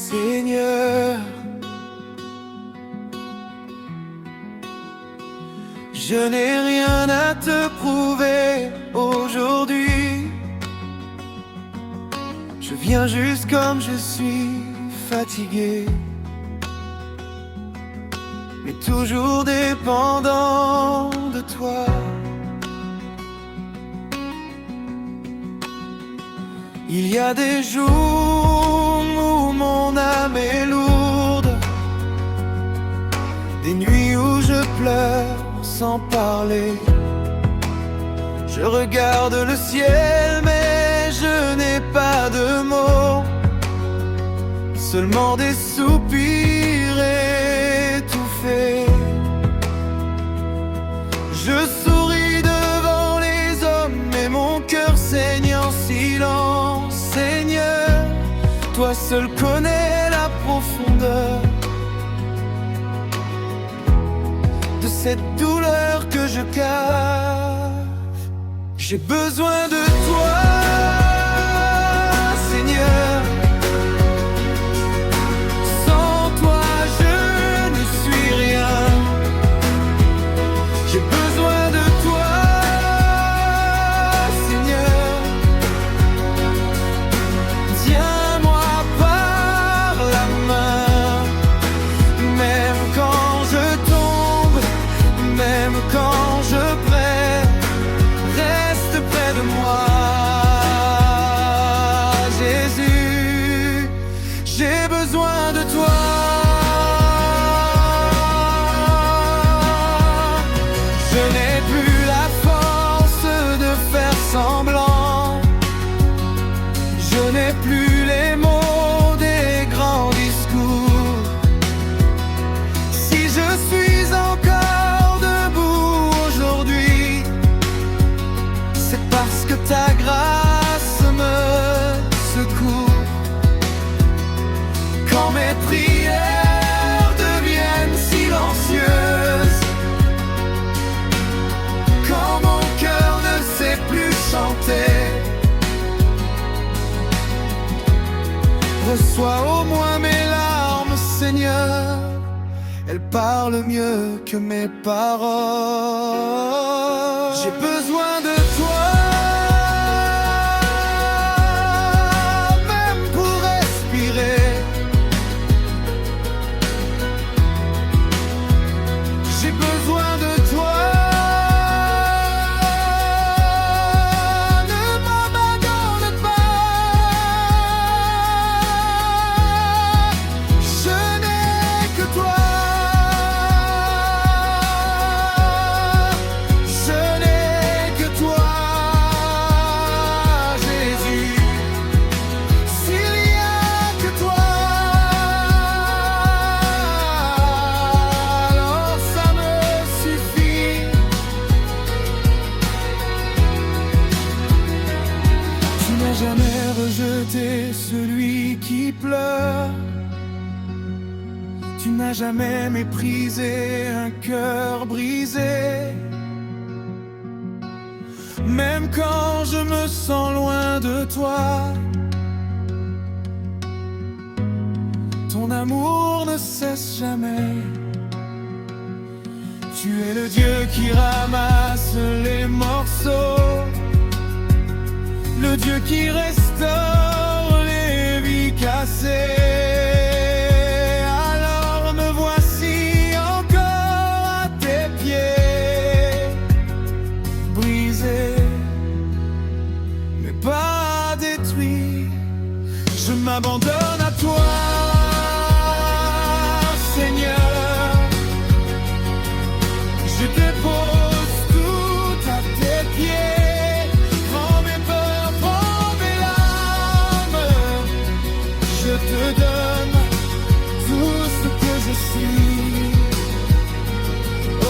Seigneur, je n'ai rien à te prouver aujourd'hui. Je viens juste comme je suis, fatigué, mais toujours dépendant de toi. Il y a des jours où mon âme est lourde, des nuits où je pleure sans parler. Je regarde le ciel mais je n'ai pas de mots, seulement des soupirs étouffés. Je souris devant les hommes mais mon cœur saigne en silence. Seigneur, toi seul connais la profondeur de cette douleur que je cache. J'ai besoin de toi, Seigneur. Sans toi je ne suis rien. J'ai besoin de toi, Seigneur. Tiens-moi par la main, même quand je tombe, même quand je perds, reste près de moi. Jésus, j'ai besoin de toi. Je n'ai plus la force de faire semblant, je n'ai plus les mots des grands discours. Si je suis encore debout aujourd'hui, c'est parce que ta grâce me secourt. Quand mes prières deviennent silencieuses, quand mon cœur ne sait plus chanter, reçois au moins mes larmes, Seigneur. Elles parlent mieux que mes paroles. J'ai besoin de toi, même pour respirer. J'ai besoin de toi, ne m'abandonne pas. Je n'ai que toi, je n'ai que toi, Jésus. S'il y a que toi, alors ça me suffit. Tu n'as jamais rejeté celui qui pleure. Tu n'as jamais méprisé un cœur brisé. Même quand je me sens loin de toi, ton amour ne cesse jamais. Tu es le Dieu qui ramasse les morceaux, le Dieu qui restaure les vies cassées. Alors me voici encore à tes pieds, brisé, mais pas détruit. Je m'abandonne à toi, Seigneur. Je dépose tout à tes pieds. Prends mes peurs, prends mes larmes. Je te donne tout ce que je suis. Oh,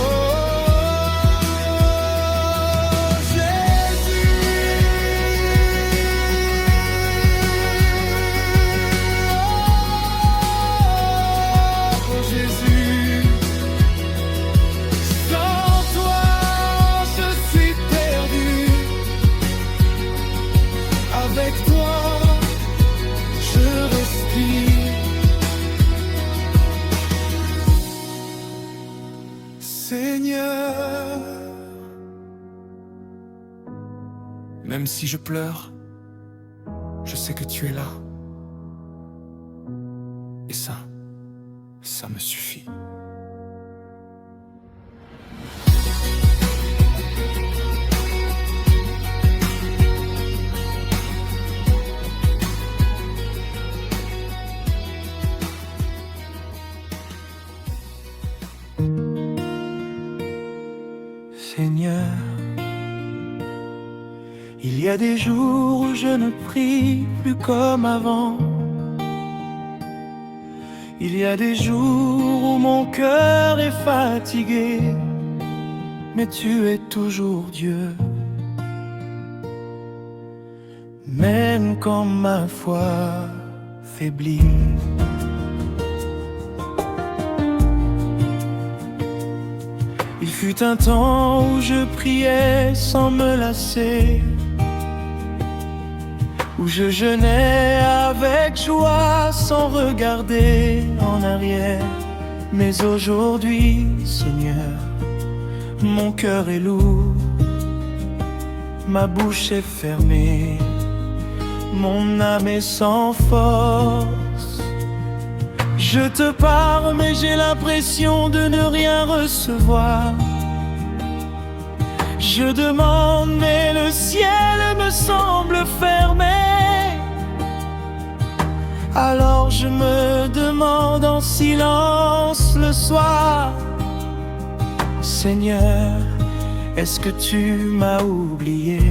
Jésus. Oh, Jésus. Sans toi, je suis perdu. Avec toi, je respire. Seigneur. Même si je pleure, je sais que tu es là. Et ça me suffit. Seigneur, il y a des jours où je ne prie plus comme avant. Il y a des jours où mon cœur est fatigué, mais tu es toujours Dieu. Même quand ma foi faiblit. Il fut un temps où je priais sans me lasser, où je jeûnais avec joie sans regarder en arrière. Mais aujourd'hui, Seigneur, mon cœur est lourd, ma bouche est fermée, mon âme est sans force. Je te parle mais j'ai l'impression de ne rien recevoir. Je demande mais le ciel me semble fermé. Alors je me demande en silence le soir: Seigneur, est-ce que tu m'as oublié?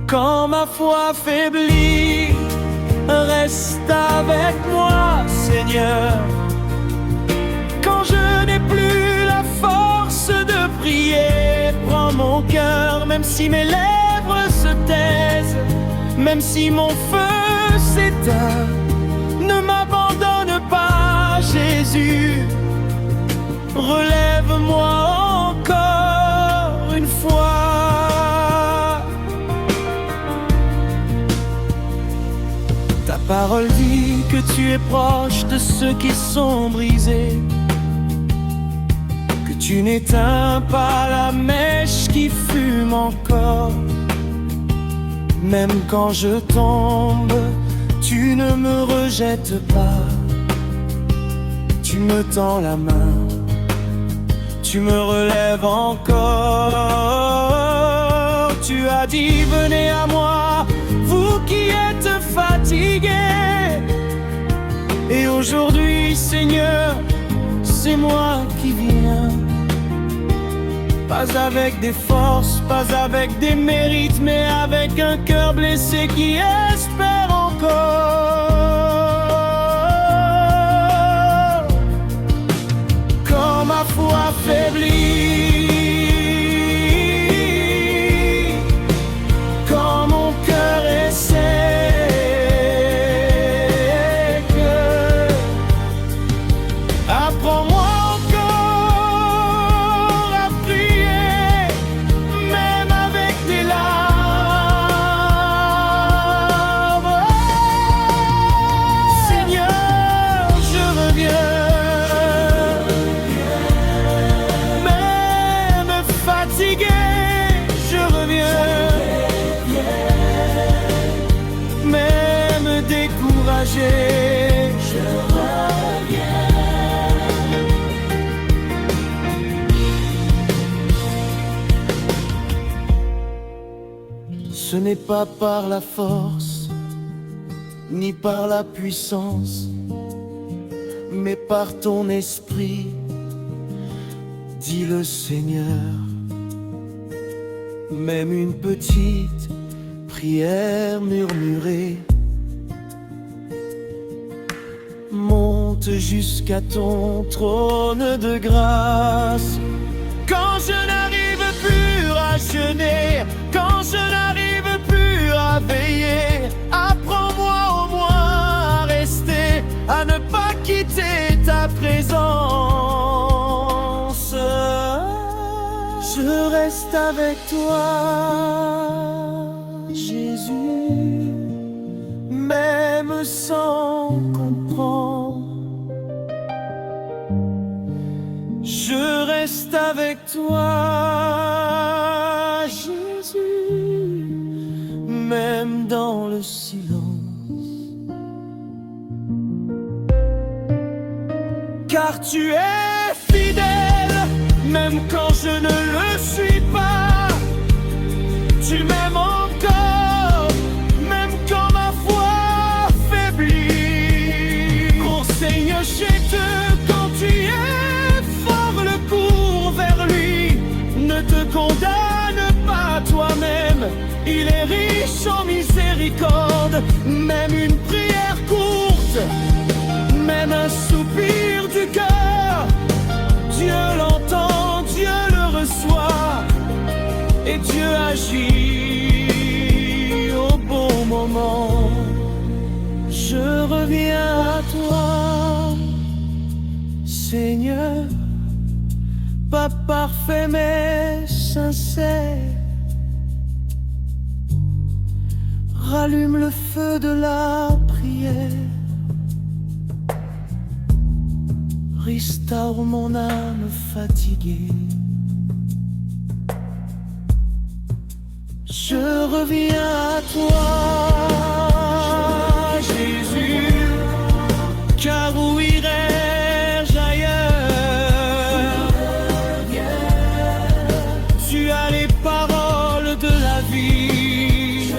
Quand ma foi faiblit, reste avec moi, Seigneur. Quand je n'ai plus la force de prier, prends mon cœur, même si mes lèvres se taisent, même si mon feu s'éteint. Ne m'abandonne pas, Jésus. Relève-moi encore une fois. Ta parole dit que tu es proche de ceux qui sont brisés, que tu n'éteins pas la mèche qui fume encore. Même quand je tombe, tu ne me rejettes pas. Tu me tends la main, tu me relèves encore. Tu as dit: venez à moi, vous qui êtes fatigués. Et aujourd'hui, Seigneur, c'est moi qui viens. Pas avec des forces, pas avec des mérites, mais avec un cœur blessé qui espère encore. Quand ma foi faiblit, quand mon cœur est sec, apprends-moi je reviens. Ce n'est pas par la force, ni par la puissance, mais par ton esprit, dit le Seigneur. Même une petite prière murmurée monte jusqu'à ton trône de grâce. Quand je n'arrive plus à jeûner, quand je n'arrive plus à veiller, apprends-moi au moins à rester, à ne pas quitter ta présence. Je reste avec toi, Jésus, même sans comprendre. Je reste avec toi, Jésus, même dans le silence. Car tu es fidèle, même quand je ne le suis pas. Tu m'aimes encore, même quand ma foi faiblit. Enseigne chez Dieu quand tu es fort le cours vers lui. Ne te condamne pas toi-même, il est riche en miséricorde. Même une prière courte, même un soupir du cœur, Dieu l'entend, Dieu le reçoit, et Dieu agit au bon moment. Je reviens à toi, Seigneur, pas parfait mais sincère. Rallume le feu de la prière. Restaure mon âme fatiguée. Je reviens à toi, Jésus, car où irais-je ailleurs? Tu as les paroles de la vie.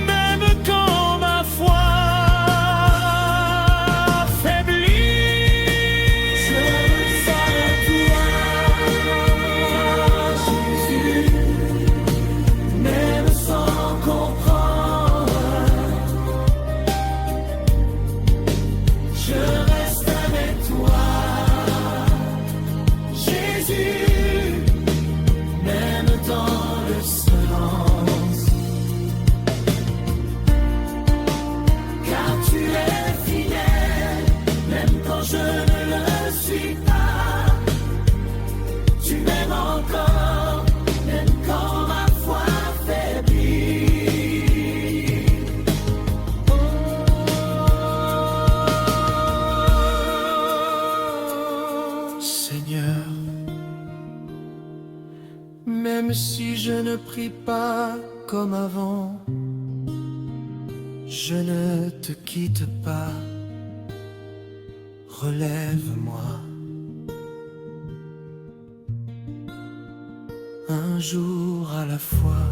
Même quand ma foi je ne le suis pas. Tu m'aimes encore, même quand ma foi faiblit. Oh, Seigneur, même si je ne prie pas comme avant, je ne te quitte pas. Relève-moi un jour à la fois.